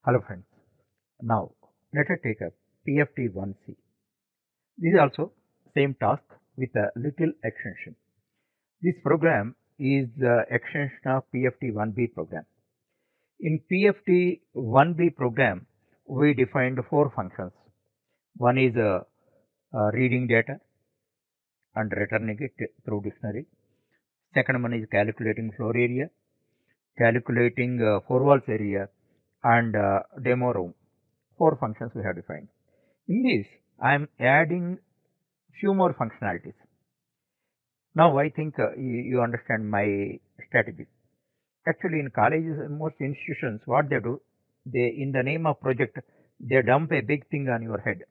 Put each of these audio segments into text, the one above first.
Hello friends. Now let us take up PFT 1C. This is also same task with a little extension. This program is the extension of PFT 1B program. In PFT 1B program, we defined four functions. One is reading data and returning it through dictionary. Second one is calculating floor area, calculating four walls area, and demo room. Four functions we have defined. In this, I am adding few more functionalities. Now I think you understand my strategy. Actually, in colleges and most institutions, what they do, they in the name of project, they dump a big thing on your head.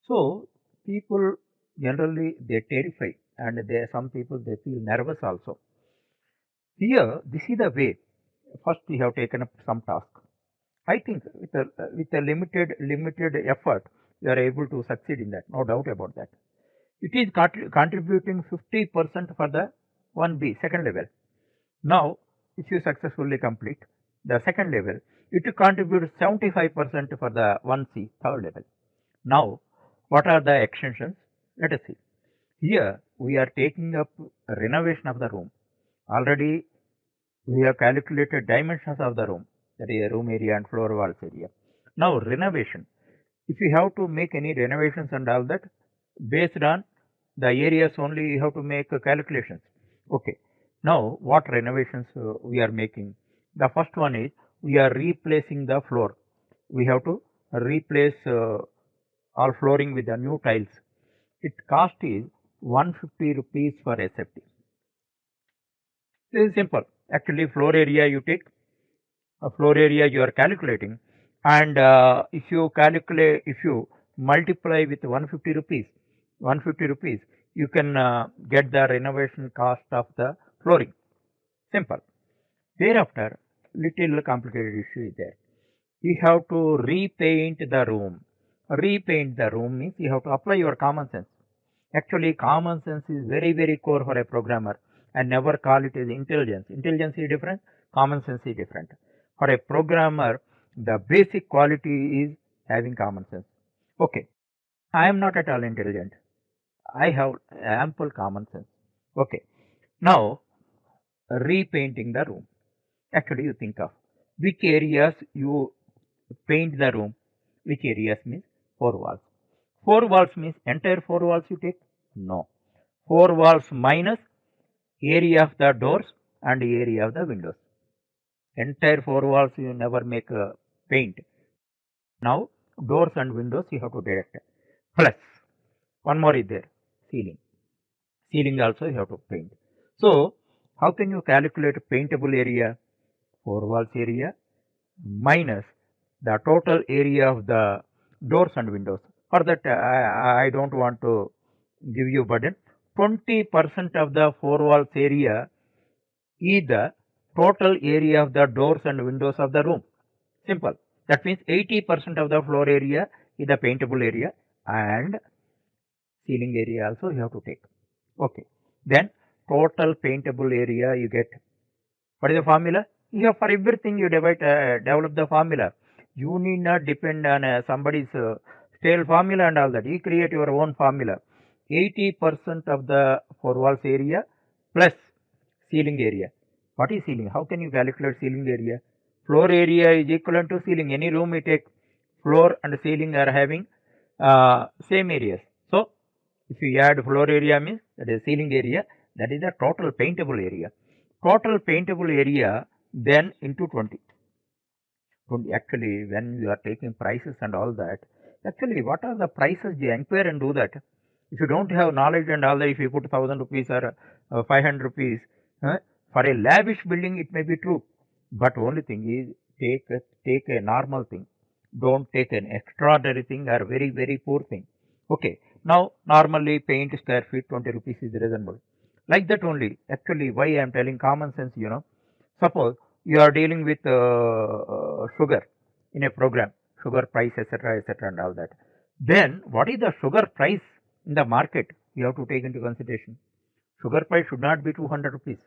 So people generally they terrify, and some people they feel nervous also. Here, this is the way. First, we have taken up some task. I think with a limited effort, you are able to succeed in that. No doubt about that. It is contributing 50% for the 1B second level. Now, if you successfully complete the second level, it contributes 75% for the 1C third level. Now, what are the extensions? Let us see. Here, we are taking up renovation of the room. Already, we have calculated dimensions of the room, that is room area and floor walls area. Now, renovation. If you have to make any renovations and all that, based on the areas only you have to make calculations. Okay. Now, what renovations we are making? The first one is we are replacing the floor. We have to replace all flooring with the new tiles. Its cost is 150 rupees for SFT. This is simple. Actually, floor area you take, a floor area you are calculating, and if you multiply with 150 rupees, you can get the renovation cost of the flooring. Simple. Thereafter, little complicated issue is there. You have to repaint the room. Repaint the room means you have to apply your common sense. Actually, common sense is very core for a programmer, and never call it as intelligence. Intelligence is different, common sense is different. For a programmer, the basic quality is having common sense. Okay, I am not at all intelligent. I have ample common sense. Okay, now repainting the room. Actually, you think of which areas you paint the room. Which areas means four walls. Four walls means entire four walls you take? No. Four walls minus area of the doors and area of the windows. Entire four walls you never make paint. Now doors and windows you have to direct. Plus one more is there, ceiling. Ceiling also you have to paint. So how can you calculate paintable area? Four walls area minus the total area of the doors and windows. For that I don't want to give you burden. 20% of the four walls area is the total area of the doors and windows of the room. Simple. That means 80% of the floor area is the paintable area, and ceiling area also you have to take. Okay. Then total paintable area you get. What is the formula? You have for everything you develop the formula. You need not depend on somebody's stale formula and all that. You create your own formula. 80% of the four walls area plus ceiling area. What is ceiling? How can you calculate ceiling area? Floor area is equivalent to ceiling. Any room you take, floor and ceiling are having same areas. So, if you add floor area means that is ceiling area, that is the total paintable area. Total paintable area then into 20. Actually, when you are taking prices and all that, actually what are the prices? You inquire and do that. If you don't have knowledge and all that, if you put 1000 rupees or 500 rupees, for a lavish building it may be true, but only thing is take a normal thing. Don't take an extraordinary thing or very poor thing. Okay. Now normally paint square feet 20 rupees is reasonable. Like that only. Actually, why I am telling common sense, suppose you are dealing with sugar in a program, sugar price, etc., and all that. Then what is the sugar price in the market? You have to take into consideration. Sugar price should not be 200 rupees,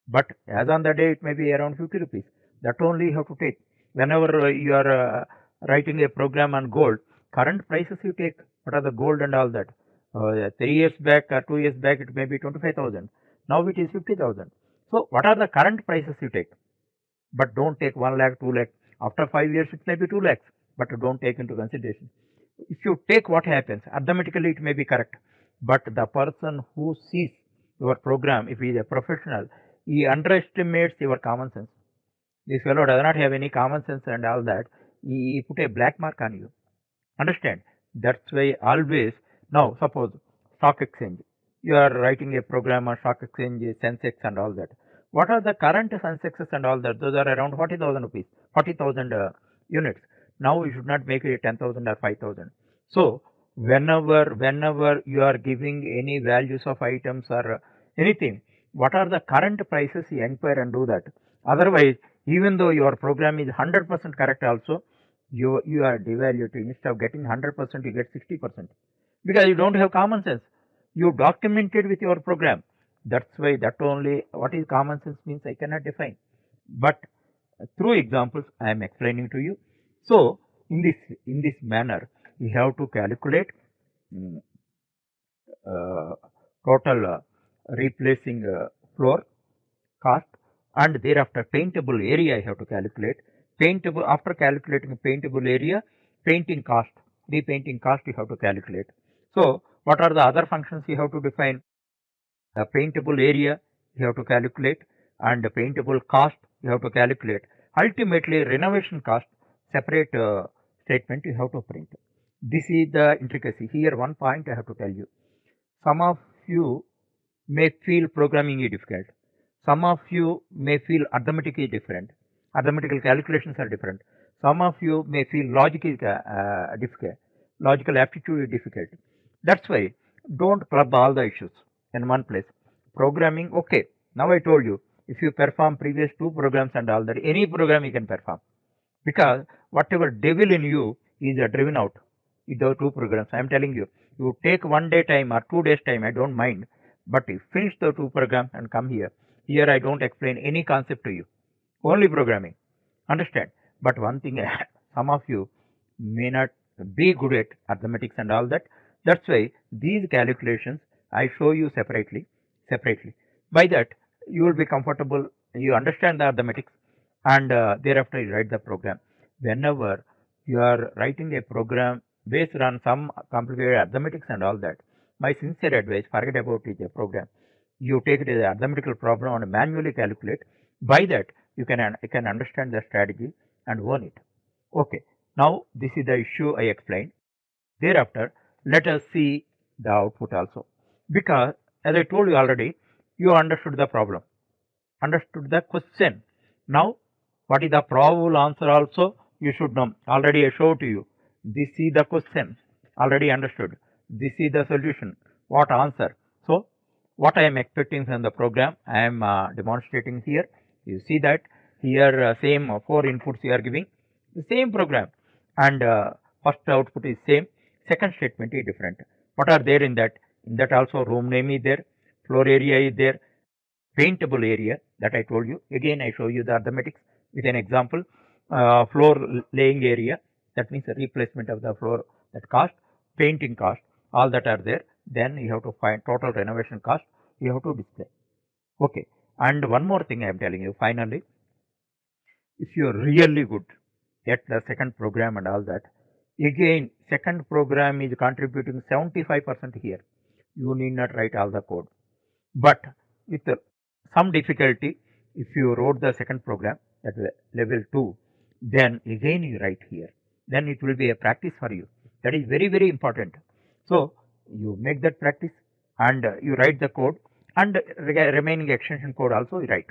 but as on the day it may be around 50 rupees. That only you have to take. whenever you are writing a program on gold, current prices you take, what are the gold and all that. 3 years back or 2 years back, it may be 25,000. Now it is 50,000. So what are the current prices you take? But don't take 1 lakh, 2 lakh. After 5 years, it may be 2 lakhs, but don't take into consideration. If you take what happens, arithmetically it may be correct, but the person who sees your program, if he is a professional, he underestimates your common sense. This fellow does not have any common sense and all that. He put a black mark on you. Understand? That's why always, now suppose stock exchange, you are writing a program on stock exchange, Sensex and all that. What are the current Sensexes and all that? Those are around 40,000 rupees, 40,000 units. Now you should not make it 10,000 or 5,000. So whenever you are giving any values of items or anything, what are the current prices, you inquire and do that. Otherwise, even though your program is 100% correct also, you are devaluing. Instead of getting 100%, you get 60%, because you don't have common sense. You documented with your program. That's why that only what is common sense means I cannot define. But through examples I am explaining to you. So in this manner, you have to calculate total replacing floor cost, and thereafter paintable area I have to calculate. Paintable, after calculating paintable area, painting cost, repainting cost you have to calculate. So what are the other functions you have to define? The paintable area you have to calculate, and the paintable cost you have to calculate. Ultimately renovation cost, separate statement you have to print. This is the intricacy. Here one point I have to tell you. Some of you may feel programming is difficult. Some of you may feel arithmetic is different. Arithmetical calculations are different. Some of you may feel logic is difficult. Logical aptitude is difficult. That's why don't club all the issues in one place. Programming, okay. Now I told you, if you perform previous 2 programs and all that, any program you can perform. Because whatever devil in you is driven out with those 2 programs. I am telling you, you take 1 day time or 2 days time, I don't mind. But you finish the 2 programs and come here. Here I don't explain any concept to you. Only programming. Understand? But one thing, some of you may not be good at arithmetics and all that. That's why these calculations I show you separately. By that you will be comfortable, you understand the arithmetics, and thereafter you write the program. Whenever you are writing a program based on some complicated arithmetics and all that, my sincere advice, forget about it, a program. You take it as an arithmetical problem and manually calculate. By that you can understand the strategy and own it. Okay, now this is the issue I explained. Thereafter let us see the output also, because as I told you already, you understood the problem, understood the question. Now what is the probable answer also you should know. Already I showed to you. This is the question, already understood. This is the solution, what answer. So what I am expecting from the program, I am demonstrating here. You see that here same 4 inputs you are giving, the same program, and first output is same, second statement is different. What are there in that? In that also room name is there, floor area is there, paintable area that I told you. Again I show you the arithmetics with an example. Floor laying area, that means the replacement of the floor, that cost, painting cost, all that are there. Then you have to find total renovation cost, you have to display. Okay, and one more thing I am telling you finally, if you are really good at the second program and all that, again second program is contributing 75% here. You need not write all the code, but with some difficulty, if you wrote the second program at level 2, then again you write here, then it will be a practice for you. That is very, very important. So you make that practice and you write the code, and remaining extension code also you write.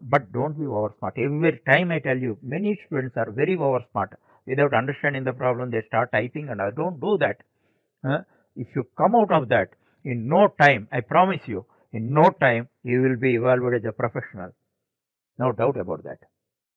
But don't be over smart. Every time I tell you, many students are very over smart. Without understanding the problem, they start typing, and I don't do that. If you come out of that, in no time, I promise you, in no time, you will be evaluated as a professional. No doubt about that.